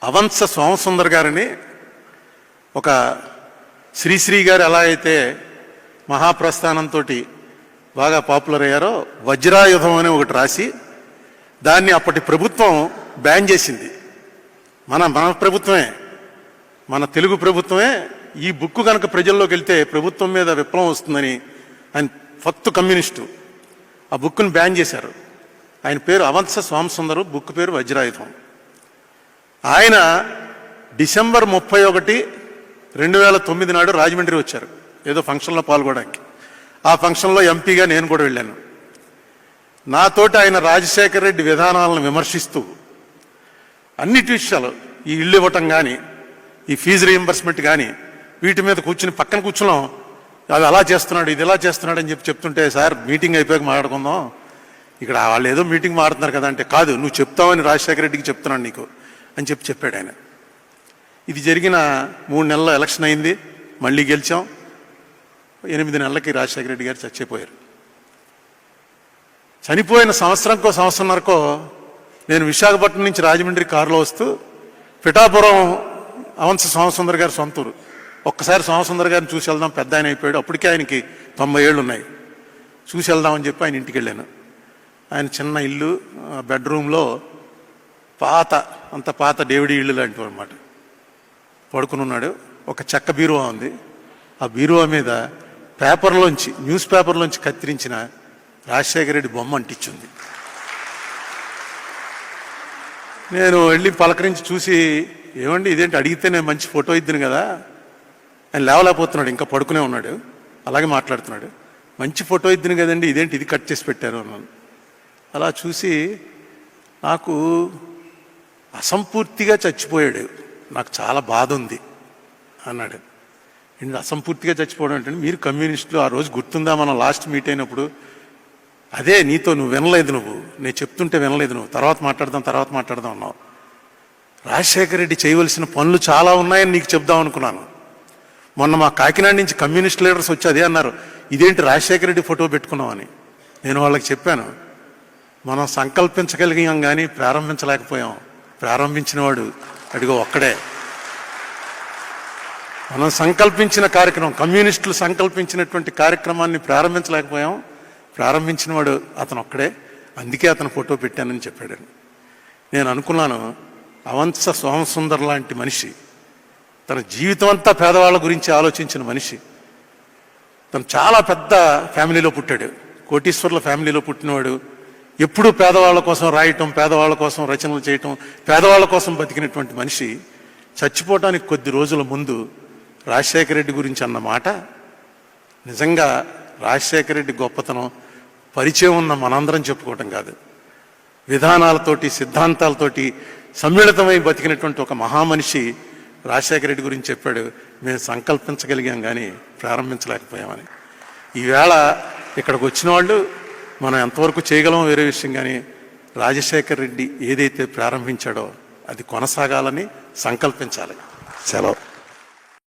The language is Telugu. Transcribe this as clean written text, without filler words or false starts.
అవంశ సోమసుందర్ గారిని ఒక శ్రీశ్రీ గారు ఎలా అయితే మహాప్రస్థానంతో బాగా పాపులర్ అయ్యారో వజ్రాయుధం అని ఒకటి రాసి దాన్ని అప్పటి ప్రభుత్వం బ్యాన్ చేసింది. మన ప్రభుత్వమే, మన తెలుగు ప్రభుత్వమే ఈ బుక్ కనుక ప్రజల్లోకి వెళ్తే ప్రభుత్వం మీద విప్లవం వస్తుందని ఆయన ఫస్ట్ కమ్యూనిస్టు ఆ బుక్ను బ్యాన్ చేశారు. ఆయన పేరు అవంశ సోమసుందరు, బుక్ పేరు వజ్రాయుధం. ఆయన డిసెంబర్ 31, 2009 నాడు రాజమండ్రి వచ్చారు ఏదో ఫంక్షన్లో పాల్గొనడానికి. ఆ ఫంక్షన్లో ఎంపీగా నేను కూడా వెళ్ళాను. నాతోటి ఆయన రాజశేఖర రెడ్డి విధానాలను విమర్శిస్తూ అన్నిటి విషయాలు, ఈ ఇల్లు ఇవ్వటం కానీ, ఈ ఫీజు రీయింబర్స్మెంట్ కానీ, వీటి మీద పక్కన కూర్చున్నాం. అది అలా చేస్తున్నాడు, ఇది ఎలా చేస్తున్నాడు అని చెప్తుంటే, సార్ మీటింగ్ అయిపోయాక మాట్లాడుకుందాం, ఇక్కడ వాళ్ళు ఏదో మీటింగ్ మారుతున్నారు కదా అంటే, కాదు నువ్వు చెప్తావని రాజశేఖర రెడ్డికి చెప్తున్నాను నీకు అని చెప్పాడు ఆయన. ఇది జరిగిన 3 నెలల ఎలక్షన్ అయింది, మళ్ళీ గెలిచాం. 8 నెలలకి రాజశేఖర రెడ్డి గారు చచ్చిపోయారు. చనిపోయిన సంవత్సరంన్నరకో నేను విశాఖపట్నం నుంచి రాజమండ్రి కారులో వస్తూ పిఠాపురం అవంశ సోమసుందర్ గారి సొంతూరు. ఒక్కసారి సోమసుందర్ గారిని చూసి వెళ్దాం, పెద్ద ఆయన అయిపోయాడు, అప్పటికే ఆయనకి 90 ఏళ్ళు ఉన్నాయి, చూసి వెళ్దామని చెప్పి ఆయన ఇంటికి వెళ్ళాను. ఆయన చిన్న ఇల్లు, బెడ్రూమ్లో అంత పాత డేవిడీ ఇల్లు లాంటివి అనమాట, పడుకుని ఉన్నాడు. ఒక చెక్క బీరువా ఉంది, ఆ బీరువా మీద న్యూస్ పేపర్లోంచి కత్తిరించిన రాజశేఖర రెడ్డి బొమ్మ అంటించింది. నేను వెళ్ళి పలకరించి చూసి, ఏమండి ఇదేంటి, అడిగితే నేను మంచి ఫోటో ఇద్దును కదా. ఆయన లేవలేకపోతున్నాడు, ఇంకా పడుకునే ఉన్నాడు, అలాగే మాట్లాడుతున్నాడు. మంచి ఫోటో ఇద్దును కదండి, ఇదేంటి ఇది కట్ చేసి పెట్టారు అన్నాను. అలా చూసి నాకు అసంపూర్తిగా చచ్చిపోయాడు, నాకు చాలా బాధ ఉంది అన్నాడు. అసంపూర్తిగా చచ్చిపోవడం అంటే, మీరు కమ్యూనిస్టులు ఆ రోజు గుర్తుందా మనం లాస్ట్ మీట్ అయినప్పుడు, అదే నీతో నువ్వు వినలేదు, నేను చెప్తుంటే వినలేదు, తర్వాత మాట్లాడదాం అన్నావు. రాజశేఖర రెడ్డి చేయవలసిన పనులు చాలా ఉన్నాయని నీకు చెప్దాం అనుకున్నాను. మొన్న మా కాకినాడ నుంచి కమ్యూనిస్ట్ లీడర్స్ వచ్చి అదే అన్నారు, ఇదేంటి రాజశేఖర రెడ్డి ఫోటో పెట్టుకున్నామని. నేను వాళ్ళకి చెప్పాను, మనం సంకల్పించగలిగాం కానీ ప్రారంభించలేకపోయాం. ప్రారంభించిన వాడు అడిగో ఒక్కడే. మనం సంకల్పించిన కార్యక్రమం, కమ్యూనిస్టులు సంకల్పించినటువంటి కార్యక్రమాన్ని ప్రారంభించలేకపోయాం. ప్రారంభించిన వాడు అతను ఒక్కడే, అందుకే అతను ఫోటో పెట్టానని చెప్పాడు. నేను అనుకున్నాను, అవంశ సోమసుందర్ లాంటి మనిషి, తన జీవితం అంతా పేదవాళ్ళ గురించి ఆలోచించిన మనిషి, తను చాలా పెద్ద ఫ్యామిలీలో పుట్టాడు, కోటీశ్వర్ల ఫ్యామిలీలో పుట్టినవాడు. ఎప్పుడూ పేదవాళ్ళ కోసం రాయటం, పేదవాళ్ళ కోసం రచనలు చేయటం, పేదవాళ్ళ కోసం బతికినటువంటి మనిషి చచ్చిపోవటానికి కొద్ది రోజుల ముందు రాజశేఖర రెడ్డి గురించి అన్న మాట నిజంగా రాజశేఖర రెడ్డి గొప్పతనం పరిచయం ఉన్న మనందరం చెప్పుకోవటం కాదు, విధానాలతోటి సిద్ధాంతాలతోటి సమ్మిళితమై బతికినటువంటి ఒక మహామనిషి రాజశేఖర రెడ్డి గురించి చెప్పాడు. మేము సంకల్పించగలిగాం కానీ ప్రారంభించలేకపోయామని. ఈవేళ ఇక్కడికి వచ్చిన వాళ్ళు మనం ఎంతవరకు చేయగలమో వేరే విషయం, కానీ రాజశేఖర రెడ్డి ఏదైతే ప్రారంభించాడో అది కొనసాగాలని సంకల్పించాలి. సెలవు.